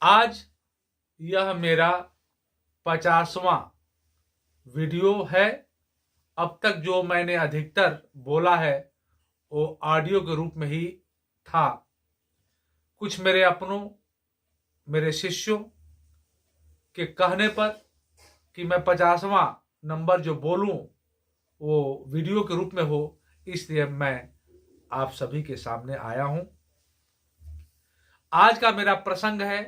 आज यह मेरा 50वां वीडियो है। अब तक जो मैंने अधिकतर बोला है वो ऑडियो के रूप में ही था। कुछ मेरे अपनों, मेरे शिष्यों के कहने पर कि मैं 50वां नंबर जो बोलूं वो वीडियो के रूप में हो, इसलिए मैं आप सभी के सामने आया हूं। आज का मेरा प्रसंग है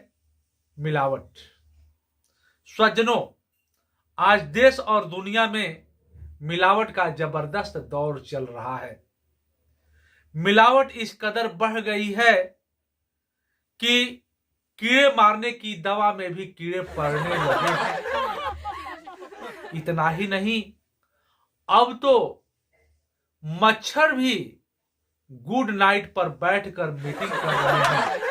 मिलावट। स्वजनों, आज देश और दुनिया में मिलावट का जबरदस्त दौर चल रहा है। मिलावट इस कदर बढ़ गई है कि कीड़े मारने की दवा में भी कीड़े पड़ने लगे हैं। इतना ही नहीं, अब तो मच्छर भी गुड नाइट पर बैठकर मीटिंग कर रहे हैं।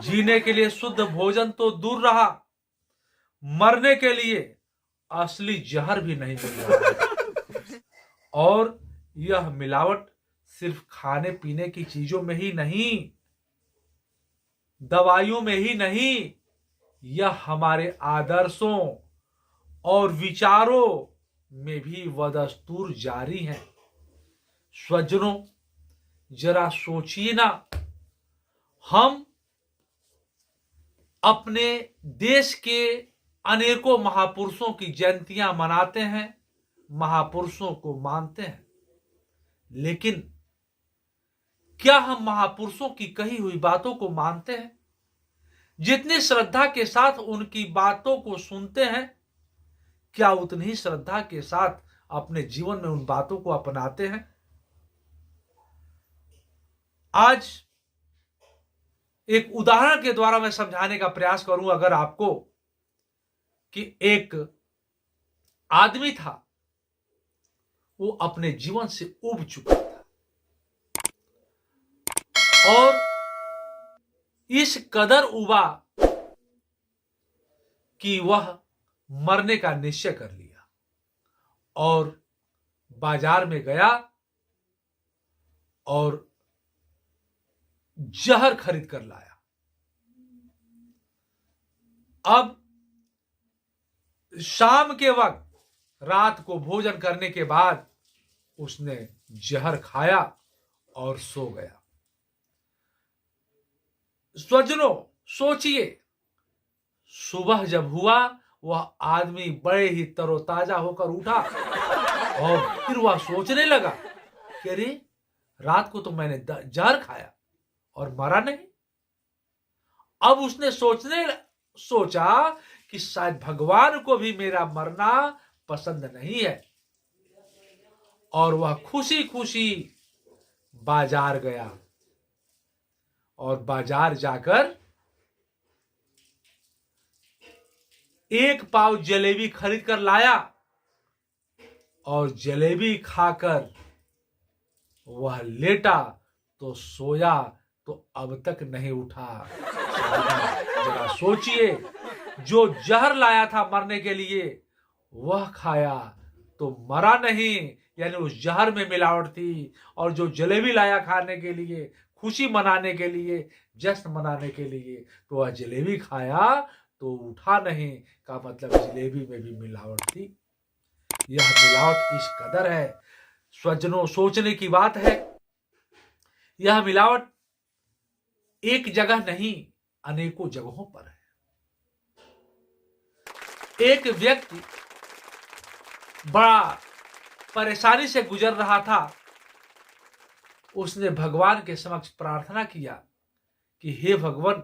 जीने के लिए शुद्ध भोजन तो दूर रहा, मरने के लिए असली जहर भी नहीं मिल रहा है। और यह मिलावट सिर्फ खाने पीने की चीजों में ही नहीं, दवाइयों में ही नहीं, यह हमारे आदर्शों और विचारों में भी बदस्तूर जारी है। स्वजनों, जरा सोचिए ना, हम अपने देश के अनेकों महापुरुषों की जयंतियां मनाते हैं, महापुरुषों को मानते हैं, लेकिन क्या हम महापुरुषों की कही हुई बातों को मानते हैं? जितनी श्रद्धा के साथ उनकी बातों को सुनते हैं, क्या उतनी ही श्रद्धा के साथ अपने जीवन में उन बातों को अपनाते हैं? आज एक उदाहरण के द्वारा मैं समझाने का प्रयास करूं अगर आपको, कि एक आदमी था, वो अपने जीवन से उब चुका था और इस कदर उबा कि वह मरने का निश्चय कर लिया और बाजार में गया और जहर खरीद कर लाया। अब शाम के वक्त, रात को भोजन करने के बाद उसने जहर खाया और सो गया। स्वजनों, सोचिए, सुबह जब हुआ, वह आदमी बड़े ही तरोताजा होकर उठा और फिर वह सोचने लगा कि अरे, रात को तो मैंने जहर खाया और मरा नहीं। अब उसने सोचा कि शायद भगवान को भी मेरा मरना पसंद नहीं है, और वह खुशी खुशी बाजार गया और बाजार जाकर एक पाव जलेबी खरीद कर लाया और जलेबी खाकर वह लेटा तो सोया तो अब तक नहीं उठा। जरा सोचिए, जो जहर लाया था मरने के लिए वह खाया तो मरा नहीं, यानी उस जहर में मिलावट थी, और जो जलेबी लाया खाने के लिए, खुशी मनाने के लिए, जश्न मनाने के लिए, तो वह जलेबी खाया तो उठा नहीं, का मतलब जलेबी में भी मिलावट थी। यह मिलावट इस कदर है, स्वजनों, सोचने की बात है। यह मिलावट एक जगह नहीं, अनेकों जगहों पर है। एक व्यक्ति बड़ा परेशानी से गुजर रहा था। उसने भगवान के समक्ष प्रार्थना किया कि हे भगवान,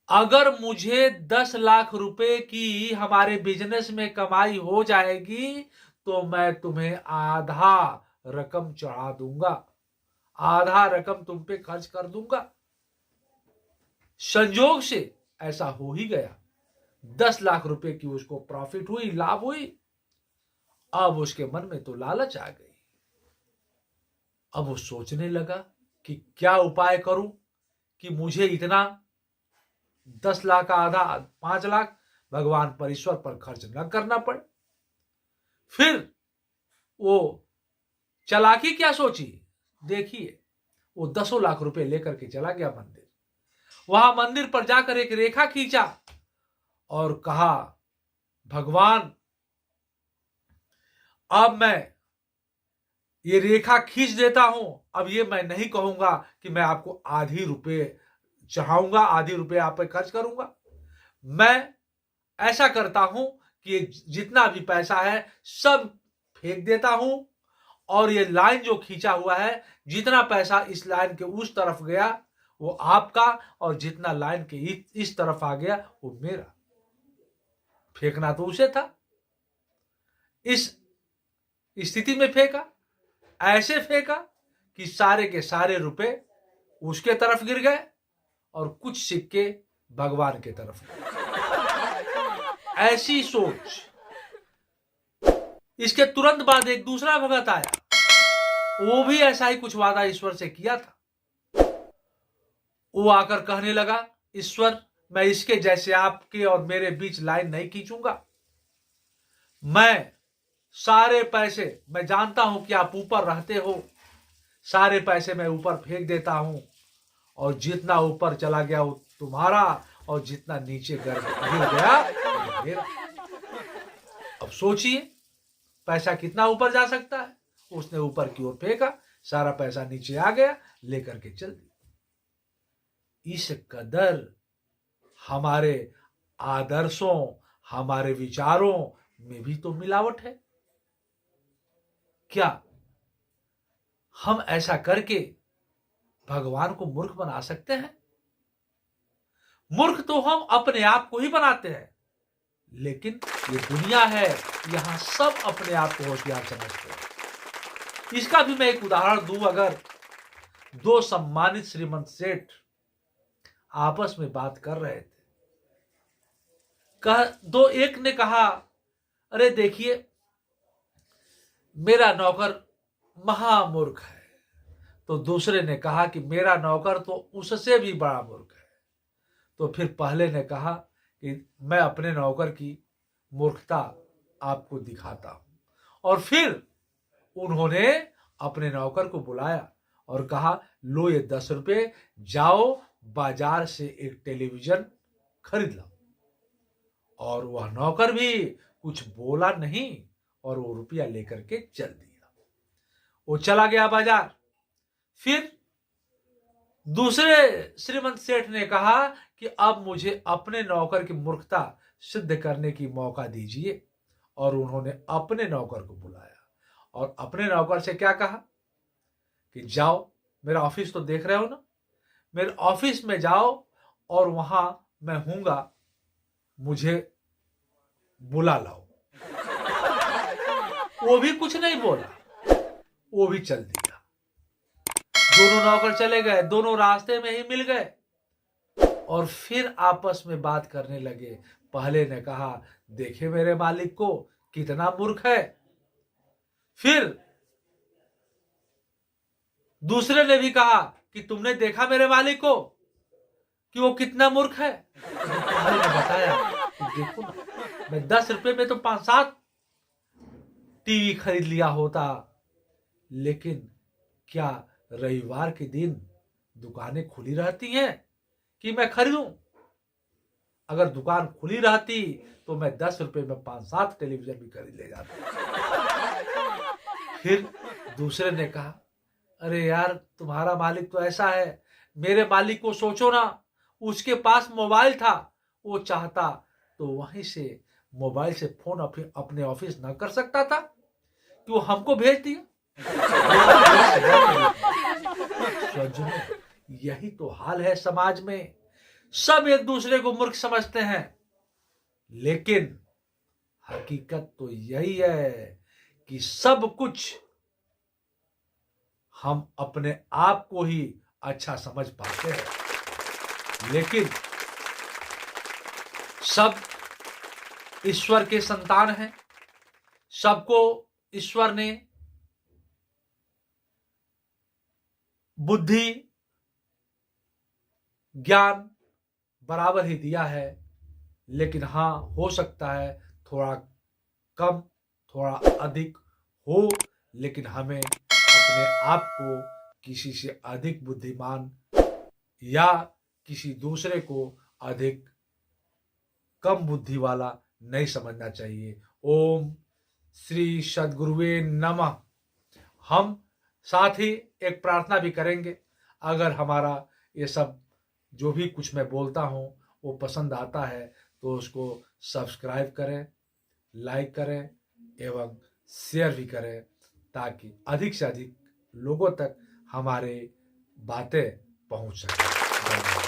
अगर मुझे 10 लाख रुपए की हमारे बिजनेस में कमाई हो जाएगी तो मैं तुम्हें आधा रकम चढ़ा दूंगा, आधा रकम तुम पे खर्च कर दूंगा। संजोग से ऐसा हो ही गया। 10 लाख रुपए की उसको प्रॉफिट हुई, लाभ हुई। अब उसके मन में तो लालच आ गई। अब वो सोचने लगा कि क्या उपाय करूं कि मुझे इतना 10 लाख का आधा 5 लाख भगवान पर, ईश्वर पर खर्च न करना पड़े। फिर वो चालाकी क्या सोची, देखिए, वो 10 लाख रुपए लेकर के चला गया मंदिर वहां मंदिर पर जाकर एक रेखा खींचा और कहा, भगवान अब मैं ये रेखा खींच देता हूं। अब ये मैं नहीं कहूंगा कि मैं आपको आधी रुपए चढ़ाऊंगा, आधी रुपए आप पे खर्च करूंगा। मैं ऐसा करता हूं कि जितना भी पैसा है सब फेंक देता हूं, और ये लाइन जो खींचा हुआ है, जितना पैसा इस लाइन के उस तरफ गया वो आपका, और जितना लाइन के इस तरफ आ गया वो मेरा। फेंकना तो उसे था। इस स्थिति में फेंका, ऐसे फेंका कि सारे के सारे रुपए उसके तरफ गिर गए और कुछ सिक्के भगवान के तरफ गए। ऐसी सोच। इसके तुरंत बाद एक दूसरा भगत आया, वो भी ऐसा ही कुछ वादा ईश्वर से किया था। वो आकर कहने लगा, ईश्वर मैं इसके जैसे आपके और मेरे बीच लाइन नहीं खींचूंगा। मैं सारे पैसे, मैं जानता हूं कि आप ऊपर रहते हो, सारे पैसे मैं ऊपर फेंक देता हूं, और जितना ऊपर चला गया वो तुम्हारा, और जितना नीचे गिर गया वो मेरा। अब सोचिए पैसा कितना ऊपर जा सकता है। उसने ऊपर की ओर फेंका, सारा पैसा नीचे आ गया, लेकर के चल दिया। इस कदर हमारे आदर्शों, हमारे विचारों में भी तो मिलावट है। क्या हम ऐसा करके भगवान को मूर्ख बना सकते हैं? मूर्ख तो हम अपने आप को ही बनाते हैं, लेकिन ये दुनिया है, यहां सब अपने आप को होशियार समझते हैं। इसका भी मैं एक उदाहरण दूं। अगर दो सम्मानित श्रीमंत सेठ आपस में बात कर रहे थे, एक ने कहा, अरे देखिए मेरा नौकर महामूर्ख है। तो दूसरे ने कहा कि मेरा नौकर तो उससे भी बड़ा मूर्ख है। तो फिर पहले ने कहा कि मैं अपने नौकर की मूर्खता आपको दिखाता हूं। और फिर उन्होंने अपने नौकर को बुलाया और कहा, लो ये 10 रुपए, जाओ बाजार से एक टेलीविजन खरीद लो। और वह नौकर भी कुछ बोला नहीं और वो रुपया लेकर के चल दिया। वो चला गया बाजार। फिर दूसरे श्रीमंत सेठ ने कहा कि अब मुझे अपने नौकर की मूर्खता सिद्ध करने की मौका दीजिए। और उन्होंने अपने नौकर को बुलाया और अपने नौकर से क्या कहा कि जाओ, मेरा ऑफिस तो देख रहे हो ना, मेरे ऑफिस में जाओ और वहां मैं हूंगा, मुझे बुला लाओ। वो भी कुछ नहीं बोला, वो भी चल दिया। दोनों नौकर चले गए, दोनों रास्ते में ही मिल गए और फिर आपस में बात करने लगे। पहले ने कहा, देखे मेरे मालिक को कितना मूर्ख है। फिर दूसरे ने भी कहा कि तुमने देखा मेरे मालिक को कि वो कितना मूर्ख है। पहले ने बताया कि देखो ना, मैं 10 रुपए में तो 5-7 टीवी खरीद लिया होता, लेकिन क्या रविवार के दिन दुकानें खुली रहती हैं कि मैं खरीदूं? अगर दुकान खुली रहती तो मैं 10 रुपए में 5-7 टेलीविजन भी खरीद ले जाता। फिर दूसरे ने कहा, अरे यार तुम्हारा मालिक तो ऐसा है, मेरे मालिक को सोचो ना, उसके पास मोबाइल था, वो चाहता तो वहीं से मोबाइल से फोन अपने ऑफिस ना कर सकता था कि वो हमको भेज दिया। यही तो हाल है समाज में। सब एक दूसरे को मूर्ख समझते हैं, लेकिन हकीकत तो यही है कि सब कुछ हम अपने आप को ही अच्छा समझ पाते हैं, लेकिन सब ईश्वर के संतान हैं। सबको ईश्वर ने बुद्धि ज्ञान बराबर ही दिया है, लेकिन हाँ हो सकता है थोड़ा कम थोड़ा अधिक हो, लेकिन हमें अपने आप को किसी से अधिक बुद्धिमान या किसी दूसरे को अधिक कम बुद्धि वाला नहीं समझना चाहिए। ओम श्री सद्गुरुवे नमः। हम साथ ही एक प्रार्थना भी करेंगे। अगर हमारा ये सब जो भी कुछ मैं बोलता हूँ वो पसंद आता है तो उसको सब्सक्राइब करें, लाइक करें एवं शेयर भी करें, ताकि अधिक से अधिक लोगों तक हमारे बातें पहुंच सकें।